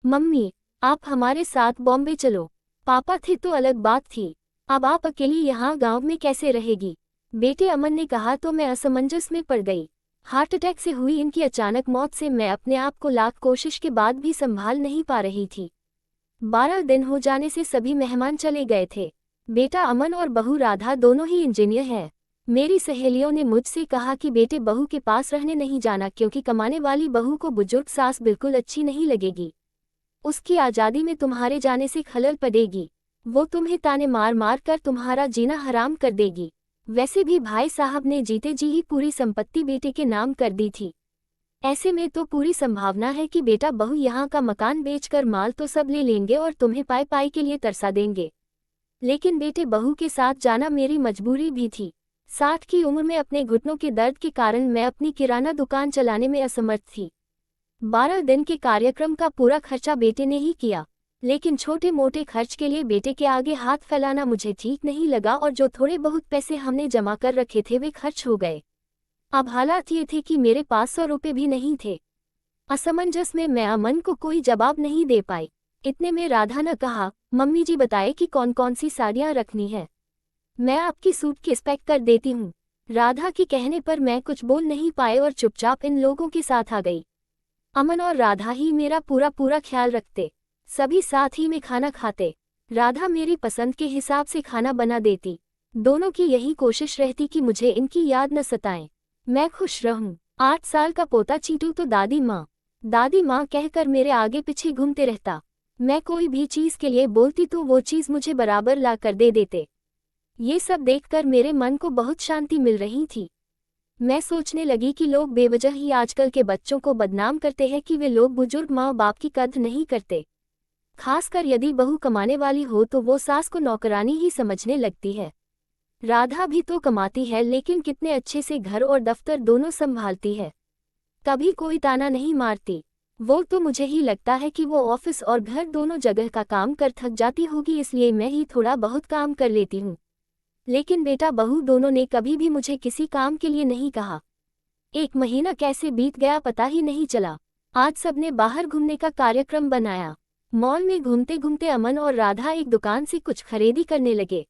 Mummy, आप हमारे साथ बॉम्बे चलो। पापा थे तो अलग बात थी, अब आप अकेली यहाँ गांव में कैसे रहेगी? बेटे अमन ने कहा तो मैं असमंजस में पड़ गई। हार्ट अटैक से हुई इनकी अचानक मौत से मैं अपने आप को लाख कोशिश के बाद भी संभाल नहीं पा रही थी। 12 दिन हो जाने से सभी मेहमान चले गए थे। बेटा अमन और बहू राधा दोनों ही इंजीनियर हैं। मेरी सहेलियों ने मुझसे कहा कि बेटे बहू के पास रहने नहीं जाना क्योंकि कमाने वाली बहू को बुजुर्ग सास बिल्कुल अच्छी नहीं लगेगी। उसकी आज़ादी में तुम्हारे जाने से खलल पड़ेगी। वो तुम्हें ताने मार मार कर तुम्हारा जीना हराम कर देगी। वैसे भी भाई साहब ने जीते जी ही पूरी संपत्ति बेटे के नाम कर दी थी। ऐसे में तो पूरी संभावना है कि बेटा बहू यहाँ का मकान बेचकर माल तो सब ले लेंगे और तुम्हें पाई पाई के लिए तरसा देंगे। लेकिन बेटे बहू के साथ जाना मेरी मजबूरी भी थी। 60 की उम्र में अपने घुटनों के दर्द के कारण मैं अपनी किराना दुकान चलाने में असमर्थ थी। 12 दिन के कार्यक्रम का पूरा खर्चा बेटे ने ही किया, लेकिन छोटे मोटे खर्च के लिए बेटे के आगे हाथ फैलाना मुझे ठीक नहीं लगा और जो थोड़े बहुत पैसे हमने जमा कर रखे थे वे खर्च हो गए। अब हालात ये थे कि मेरे पास 100 रुपये भी नहीं थे। असमंजस में मैं अमन को कोई जवाब नहीं दे पाई। इतने में राधा ने कहा, मम्मी जी बताए कि कौन कौन सी साड़ियाँ रखनी है। मैं आपकी सूटकेस पैक कर देती हूँ। राधा के कहने पर मैं कुछ बोल नहीं पाए और चुपचाप इन लोगों के साथ आ गई। अमन और राधा ही मेरा पूरा ख्याल रखते, सभी साथ ही में खाना खाते। राधा मेरी पसंद के हिसाब से खाना बना देती। दोनों की यही कोशिश रहती कि मुझे इनकी याद न सताएं, मैं खुश रहूं। 8 साल का पोता चीटू तो दादी माँ कहकर मेरे आगे पीछे घूमते रहता। मैं कोई भी चीज़ के लिए बोलती तो वो चीज़ मुझे बराबर ला कर दे देते। ये सब देखकर मेरे मन को बहुत शांति मिल रही थी। मैं सोचने लगी कि लोग बेवजह ही आजकल के बच्चों को बदनाम करते हैं कि वे लोग बुजुर्ग माँ बाप की कद्र नहीं करते। खासकर यदि बहू कमाने वाली हो तो वो सास को नौकरानी ही समझने लगती है। राधा भी तो कमाती है लेकिन कितने अच्छे से घर और दफ्तर दोनों संभालती है, कभी कोई ताना नहीं मारती। वो तो मुझे ही लगता है कि वो ऑफिस और घर दोनों जगह का काम कर थक जाती होगी, इसलिए मैं ही थोड़ा बहुत काम कर लेती हूँ। लेकिन बेटा बहू दोनों ने कभी भी मुझे किसी काम के लिए नहीं कहा। 1 महीना कैसे बीत गया पता ही नहीं चला। आज सबने बाहर घूमने का कार्यक्रम बनाया। मॉल में घूमते घूमते अमन और राधा एक दुकान से कुछ खरीदी करने लगे।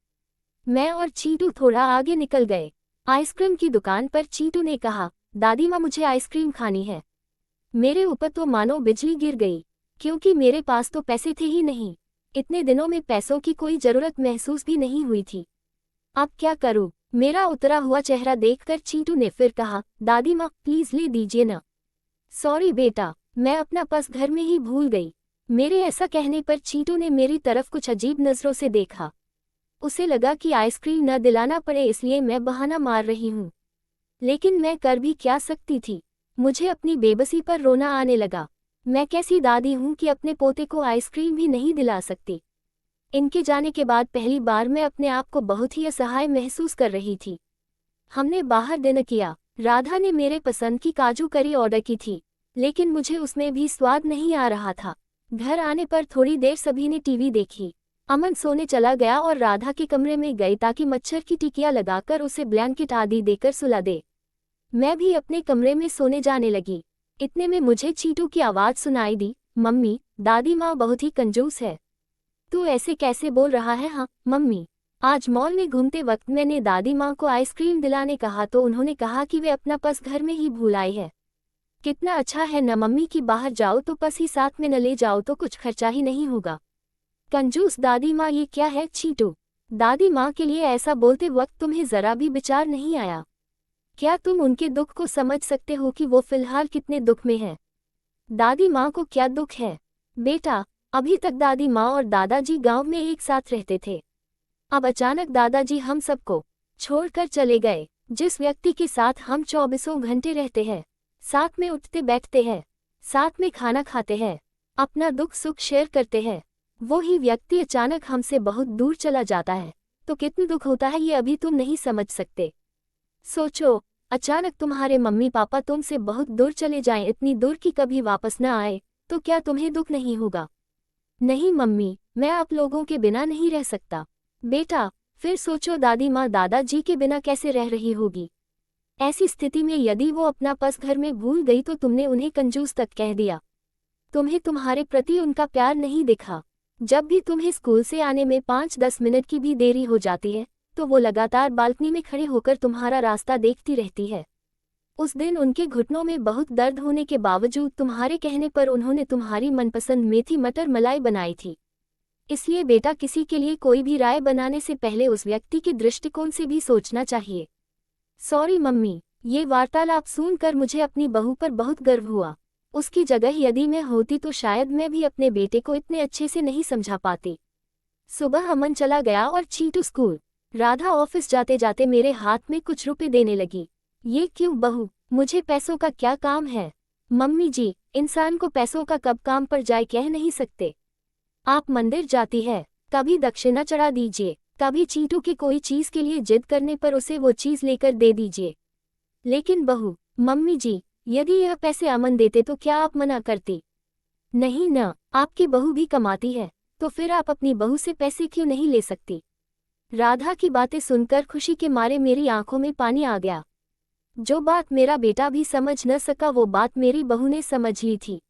मैं और चीटू थोड़ा आगे निकल गए। आइसक्रीम की दुकान पर चीटू ने कहा, दादी माँ मुझे आइसक्रीम खानी है। मेरे ऊपर तो मानो बिजली गिर गई, क्योंकि मेरे पास तो पैसे थे ही नहीं। इतने दिनों में पैसों की कोई ज़रूरत महसूस भी नहीं हुई थी। अब क्या करूं? मेरा उतरा हुआ चेहरा देखकर चीटू ने फिर कहा, दादी माँ प्लीज़ ले दीजिए ना। सॉरी बेटा, मैं अपना पर्स घर में ही भूल गई। मेरे ऐसा कहने पर चीटू ने मेरी तरफ कुछ अजीब नज़रों से देखा। उसे लगा कि आइसक्रीम न दिलाना पड़े इसलिए मैं बहाना मार रही हूँ, लेकिन मैं कर भी क्या सकती थी। मुझे अपनी बेबसी पर रोना आने लगा। मैं कैसी दादी हूँ कि अपने पोते को आइसक्रीम भी नहीं दिला सकती। इनके जाने के बाद पहली बार मैं अपने आप को बहुत ही असहाय महसूस कर रही थी। हमने बाहर डिनर किया। राधा ने मेरे पसंद की काजू करी ऑर्डर की थी, लेकिन मुझे उसमें भी स्वाद नहीं आ रहा था। घर आने पर थोड़ी देर सभी ने टीवी देखी। अमन सोने चला गया और राधा के कमरे में गई ताकि मच्छर की टिकिया लगाकर उसे ब्लैंकेट आदि देकर सुला दे। मैं भी अपने कमरे में सोने जाने लगी। इतने में मुझे चीटू की आवाज़ सुनाई दी, मम्मी, दादी माँ बहुत ही कंजूस है। तू ऐसे कैसे बोल रहा है? हाँ मम्मी, आज मॉल में घूमते वक्त मैंने दादी माँ को आइसक्रीम दिलाने कहा तो उन्होंने कहा कि वे अपना पर्स घर में ही भूल आई है। कितना अच्छा है न मम्मी कि बाहर जाओ तो पर्स ही साथ में न ले जाओ तो कुछ खर्चा ही नहीं होगा। कंजूस दादी माँ ये क्या है चीटू? दादी माँ के लिए ऐसा बोलते वक्त तुम्हें ज़रा भी विचार नहीं आया? क्या तुम उनके दुख को समझ सकते हो कि वो फिलहाल कितने दुख में है? दादी माँ को क्या दुख है? बेटा, अभी तक दादी माँ और दादाजी गांव में एक साथ रहते थे। अब अचानक दादाजी हम सबको छोड़कर चले गए। जिस व्यक्ति के साथ हम 24 घंटे रहते हैं, साथ में उठते बैठते हैं, साथ में खाना खाते हैं, अपना दुख सुख शेयर करते हैं, वो ही व्यक्ति अचानक हमसे बहुत दूर चला जाता है तो कितना दुख होता है ये अभी तुम नहीं समझ सकते। सोचो, अचानक तुम्हारे मम्मी पापा तुमसे बहुत दूर चले जाएं, इतनी दूर कि कभी वापस न आए, तो क्या तुम्हें दुख नहीं होगा? नहीं मम्मी, मैं आप लोगों के बिना नहीं रह सकता। बेटा, फिर सोचो दादी माँ दादाजी के बिना कैसे रह रही होगी। ऐसी स्थिति में यदि वो अपना पर्स घर में भूल गई तो तुमने उन्हें कंजूस तक कह दिया। तुम्हें तुम्हारे प्रति उनका प्यार नहीं दिखा। जब भी तुम्हें स्कूल से आने में 5-10 मिनट की भी देरी हो जाती है तो वो लगातार बालकनी में खड़े होकर तुम्हारा रास्ता देखती रहती है। उस दिन उनके घुटनों में बहुत दर्द होने के बावजूद तुम्हारे कहने पर उन्होंने तुम्हारी मनपसंद मेथी मटर मलाई बनाई थी। इसलिए बेटा, किसी के लिए कोई भी राय बनाने से पहले उस व्यक्ति के दृष्टिकोण से भी सोचना चाहिए। सॉरी मम्मी, ये वार्तालाप सुनकर मुझे अपनी बहू पर बहुत गर्व हुआ। उसकी जगह यदि मैं होती तो शायद मैं भी अपने बेटे को इतने अच्छे से नहीं समझा पाती। सुबह अमन चला गया और चीटू स्कूल। राधा ऑफिस जाते जाते मेरे हाथ में कुछ रुपए देने लगी। ये क्यों बहू, मुझे पैसों का क्या काम है? मम्मी जी, इंसान को पैसों का कब काम पड़ जाए कह नहीं सकते। आप मंदिर जाती है, कभी दक्षिणा चढ़ा दीजिए, कभी चीटू की कोई चीज के लिए जिद करने पर उसे वो चीज लेकर दे दीजिए। लेकिन बहू, मम्मी जी, यदि यह पैसे अमन देते तो क्या आप मना करती? नहीं न, आपकी बहू भी कमाती है, तो फिर आप अपनी बहू से पैसे क्यों नहीं ले सकती? राधा की बातें सुनकर खुशी के मारे मेरी आंखों में पानी आ गया। जो बात मेरा बेटा भी समझ न सका वो बात मेरी बहू ने समझ ली थी।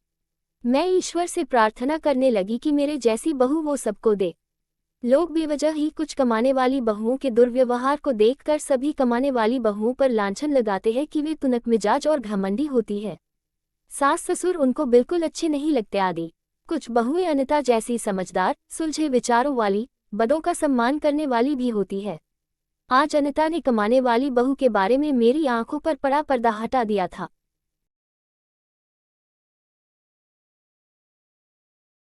मैं ईश्वर से प्रार्थना करने लगी कि मेरे जैसी बहू वो सबको दे। लोग बेवजह ही कुछ कमाने वाली बहुओं के दुर्व्यवहार को देखकर सभी कमाने वाली बहुओं पर लांछन लगाते हैं कि वे तुनक मिजाज और घमंडी होती है। सास ससुर उनको बिल्कुल अच्छे नहीं लगते आदि। कुछ बहुएं अनिता जैसी समझदार, सुलझे विचारों वाली, बड़ों का सम्मान करने वाली भी होती है। आज अनिता ने कमाने वाली बहू के बारे में मेरी आंखों पर पड़ा पर्दा हटा दिया था।